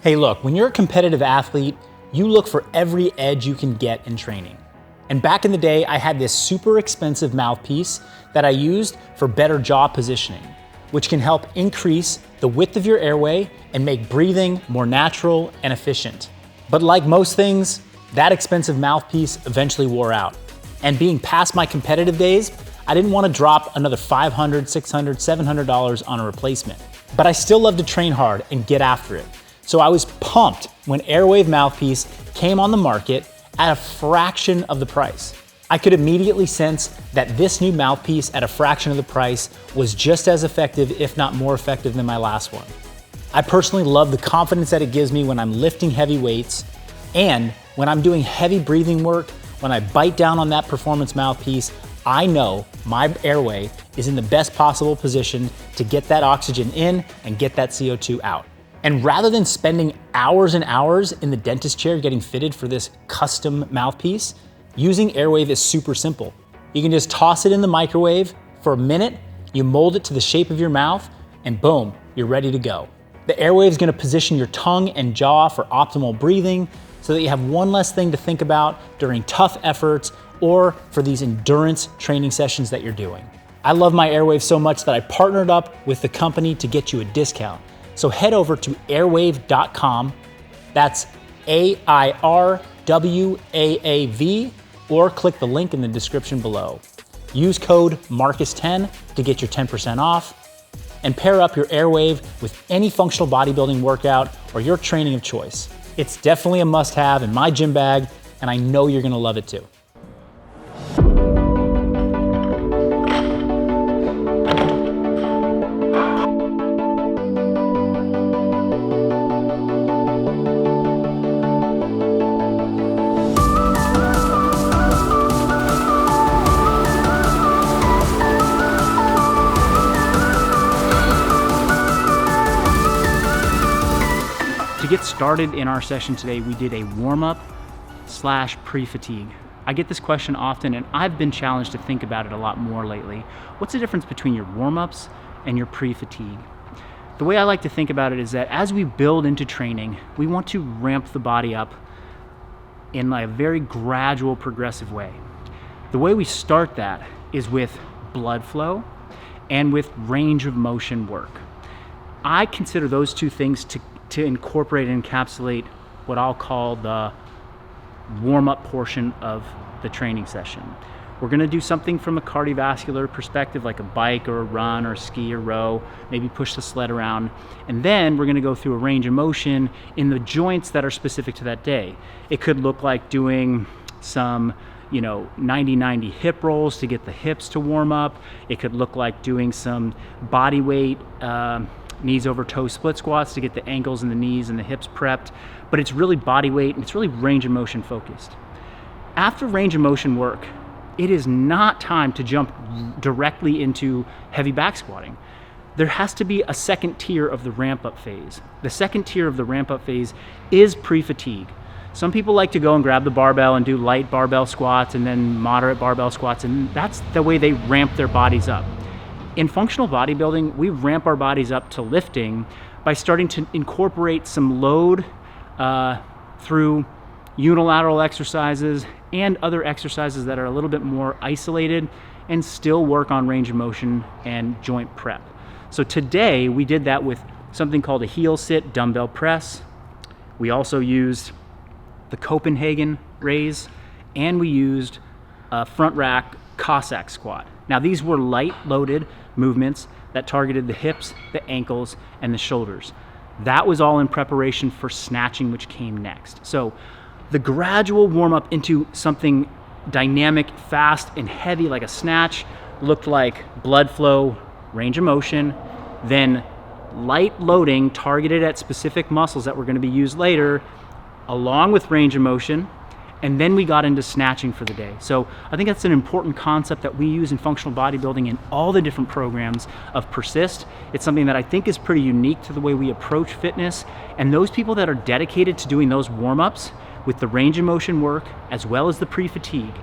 Hey look, when you're a competitive athlete, you look for every edge you can get in training. And back in the day, I had this super expensive mouthpiece that I used for better jaw positioning, which can help increase the width of your airway and make breathing more natural and efficient. But like most things, that expensive mouthpiece eventually wore out. And being past my competitive days, I didn't want to drop another $500, $600, $700 on a replacement. But I still love to train hard and get after it. So I was pumped when Airwave Mouthpiece came on the market at a fraction of the price. I could immediately sense that this new mouthpiece at a fraction of the price was just as effective, if not more effective than my last one. I personally love the confidence that it gives me when I'm lifting heavy weights and when I'm doing heavy breathing work. When I bite down on that performance mouthpiece, I know my airway is in the best possible position to get that oxygen in and get that CO2 out. And rather than spending hours and hours in the dentist chair getting fitted for this custom mouthpiece, using Airwave is super simple. You can just toss it in the microwave for a minute, you mold it to the shape of your mouth, and boom, you're ready to go. The Airwave is gonna position your tongue and jaw for optimal breathing so that you have one less thing to think about during tough efforts or for these endurance training sessions that you're doing. I love my Airwave so much that I partnered up with the company to get you a discount. So head over to airwave.com, that's AIRWAAV, or click the link in the description below. Use code MARCUS10 to get your 10% off, and pair up your Airwave with any functional bodybuilding workout or your training of choice. It's definitely a must-have in my gym bag, and I know you're gonna love it too. To get started in our session today, we did a warm-up / pre-fatigue. I get this question often, and I've been challenged to think about it a lot more lately. What's the difference between your warm-ups and your pre-fatigue? The way I like to think about it is that as we build into training, we want to ramp the body up in a very gradual, progressive way. The way we start that is with blood flow and with range of motion work. I consider those two things to incorporate and encapsulate what I'll call the warm-up portion of the training session. We're gonna do something from a cardiovascular perspective, like a bike or a run or a ski or row, maybe push the sled around. And then we're gonna go through a range of motion in the joints that are specific to that day. It could look like doing some 90-90 hip rolls to get the hips to warm up. It could look like doing some body weight, knees over toes split squats to get the ankles and the knees and the hips prepped, but it's really body weight and it's really range of motion focused. After range of motion work, it is not time to jump directly into heavy back squatting. There has to be a second tier of the ramp up phase. The second tier of the ramp up phase is pre-fatigue. Some people like to go and grab the barbell and do light barbell squats and then moderate barbell squats, and that's the way they ramp their bodies up. In functional bodybuilding, we ramp our bodies up to lifting by starting to incorporate some load through unilateral exercises and other exercises that are a little bit more isolated and still work on range of motion and joint prep. So today we did that with something called a heel sit dumbbell press. We also used the Copenhagen raise, and we used a front rack Cossack squat. Now these were light loaded movements that targeted the hips, the ankles, and the shoulders. That was all in preparation for snatching, which came next. So the gradual warm up into something dynamic, fast, and heavy like a snatch looked like blood flow, range of motion, then light loading targeted at specific muscles that were going to be used later, along with range of motion, and then we got into snatching for the day. So I think that's an important concept that we use in functional bodybuilding in all the different programs of Persist. It's something that I think is pretty unique to the way we approach fitness, and those people that are dedicated to doing those warm-ups with the range of motion work as well as the pre-fatigue,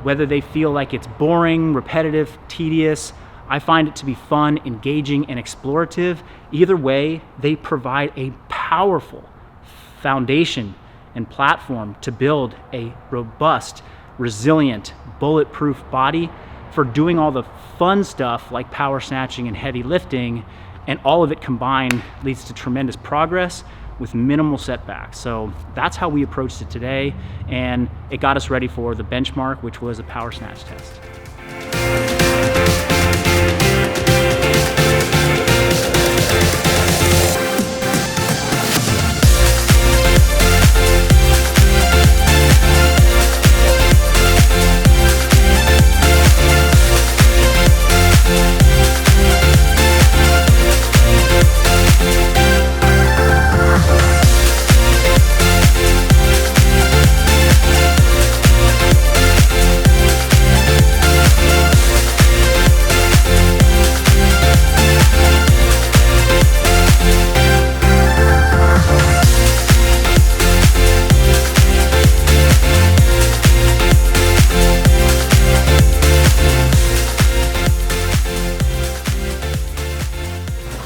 whether they feel like it's boring, repetitive, tedious, I find it to be fun, engaging, and explorative. Either way, they provide a powerful foundation and platform to build a robust, resilient, bulletproof body for doing all the fun stuff like power snatching and heavy lifting, and all of it combined leads to tremendous progress with minimal setbacks. So that's how we approached it today, and it got us ready for the benchmark, which was a power snatch test.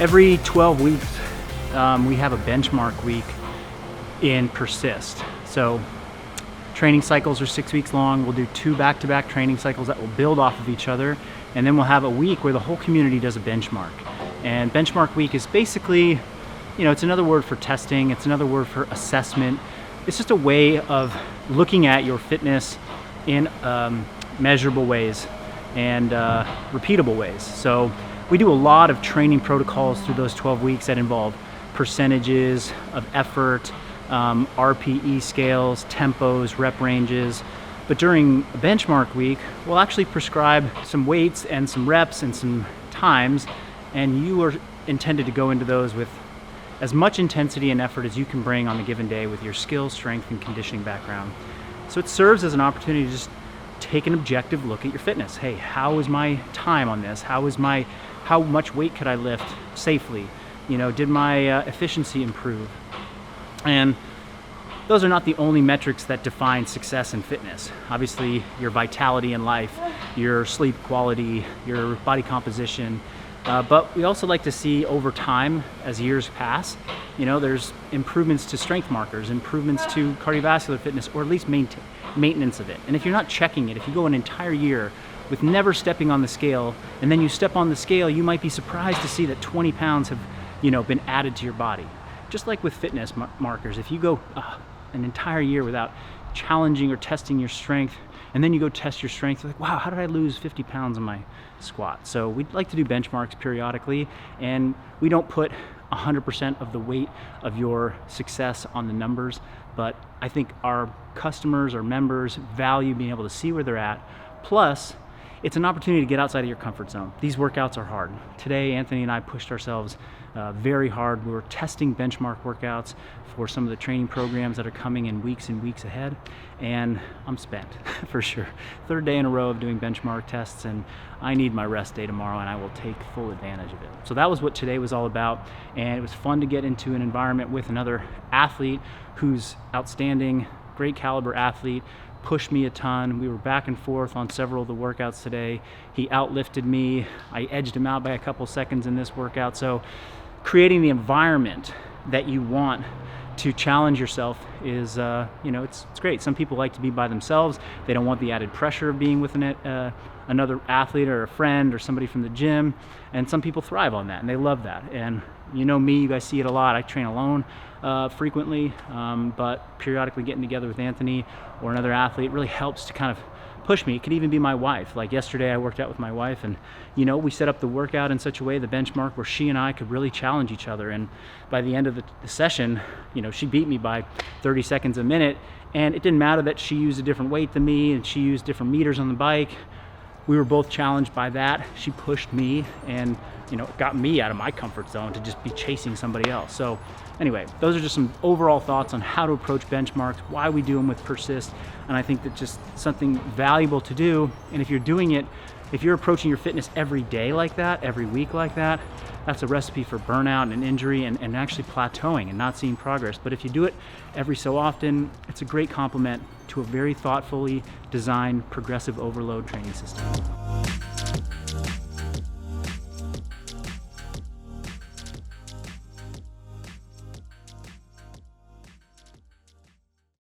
Every 12 weeks, we have a benchmark week in Persist. So training cycles are 6 weeks long. We'll do 2 back-to-back training cycles that will build off of each other. And then we'll have a week where the whole community does a benchmark. And benchmark week is basically, it's another word for testing. It's another word for assessment. It's just a way of looking at your fitness in measurable ways and repeatable ways. So we do a lot of training protocols through those 12 weeks that involve percentages of effort, RPE scales, tempos, rep ranges. But during a benchmark week, we'll actually prescribe some weights and some reps and some times, and you are intended to go into those with as much intensity and effort as you can bring on a given day with your skill, strength, and conditioning background. So it serves as an opportunity to just take an objective look at your fitness. Hey, how was my time on this? How much weight could I lift safely? Did my efficiency improve? And those are not the only metrics that define success in fitness. Obviously, your vitality in life, your sleep quality, your body composition. But we also like to see over time, as years pass, there's improvements to strength markers, improvements to cardiovascular fitness, or at least maintenance of it. And if you're not checking it, if you go an entire year with never stepping on the scale, and then you step on the scale, you might be surprised to see that 20 pounds have, been added to your body. Just like with fitness markers, if you go an entire year without challenging or testing your strength, and then you go test your strength, you're like, wow, how did I lose 50 pounds on my squat? So we'd like to do benchmarks periodically, and we don't put 100% of the weight of your success on the numbers, but I think our customers, our members value being able to see where they're at. Plus, it's an opportunity to get outside of your comfort zone. These workouts are hard. Today, Anthony and I pushed ourselves very hard. We were testing benchmark workouts for some of the training programs that are coming in weeks and weeks ahead, and I'm spent for sure. 3rd day in a row of doing benchmark tests, and I need my rest day tomorrow, and I will take full advantage of it. So that was what today was all about, and it was fun to get into an environment with another athlete who's outstanding, great caliber athlete, pushed me a ton. We were back and forth on several of the workouts today. He outlifted me. I edged him out by a couple seconds in this workout. So creating the environment that you want to challenge yourself is, it's great. Some people like to be by themselves. They don't want the added pressure of being with another athlete or a friend or somebody from the gym. And some people thrive on that, and they love that. And me, you guys see it a lot. I train alone frequently, but periodically getting together with Anthony or another athlete really helps to kind of push me. It could even be my wife. Like yesterday I worked out with my wife, and we set up the workout in such a way, the benchmark, where she and I could really challenge each other. And by the end of the session, she beat me by 30 seconds a minute, and it didn't matter that she used a different weight than me and she used different meters on the bike. We were both challenged by that. She pushed me, and it got me out of my comfort zone to just be chasing somebody else. So anyway, those are just some overall thoughts on how to approach benchmarks, why we do them with Persist, and I think that's just something valuable to do. And if you're doing it, if you're approaching your fitness every day like that, every week like that, that's a recipe for burnout and injury and actually plateauing and not seeing progress. But if you do it every so often, it's a great complement to a very thoughtfully designed progressive overload training system.